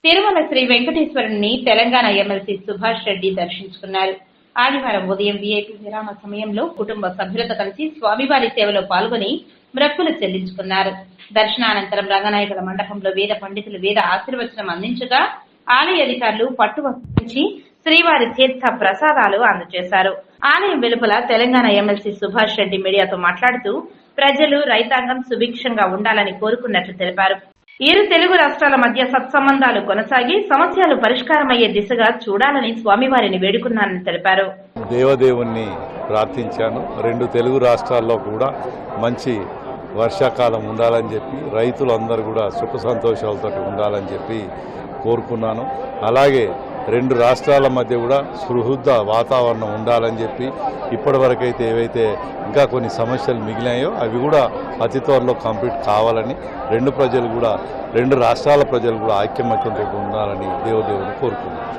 తిరుమల శ్రీ వెంకటేశ్వరుని తెలంగాణ ఎమ్మెల్సీ సుభాష్ రెడ్డి దర్శించుకున్నారు. ఆదివారం ఉదయం వీఐపీ విరామ సమయంలో కుటుంబ సభ్యులతో కలిసి స్వామివారి సేవలో పాల్గొని మొక్కులు చెల్లించుకున్నారు. దర్శనానంతరం రంగనాయకుల మండపంలో వేద పండితులు వేద ఆశీర్వచనం అందించగా ఆలయ అధికారులు పట్టు వహించి శ్రీవారి తీర్థ ప్రసాదాలు అందజేశారు. ఆలయం వెలుపల తెలంగాణ ఎమ్మెల్సీ సుభాష్ రెడ్డి మీడియాతో మాట్లాడుతూ ప్రజలు రైతాంగం సుభిక్షంగా ఉండాలని కోరుకున్నట్లు తెలిపారు. ఇరు తెలుగు రాష్ట్రాల మధ్య సత్సంబంధాలు కొనసాగి సమస్యలు పరిష్కారమయ్యే దిశగా చూడాలని స్వామివారిని వేడుకున్నానని తెలిపారు. దేవదేవుణ్ణి ప్రార్థించాను. రెండు తెలుగు రాష్ట్రాల్లో కూడా మంచి వర్షాకాలం ఉండాలని చెప్పి రైతులందరూ కూడా సుఖ సంతోషాలతో ఉండాలని చెప్పి కోరుకున్నాను. అలాగే రెండు రాష్ట్రాల మధ్య కూడా సుహృద వాతావరణం ఉండాలని చెప్పి ఇప్పటివరకైతే ఏవైతే ఇంకా కొన్ని సమస్యలు మిగిలాయో అవి కూడా అతి త్వరలో కంప్లీట్ కావాలని రెండు రాష్ట్రాల ప్రజలు కూడా ఐక్యమత్యంతో ఉండాలని దేవదేవుని కోరుకున్నాను.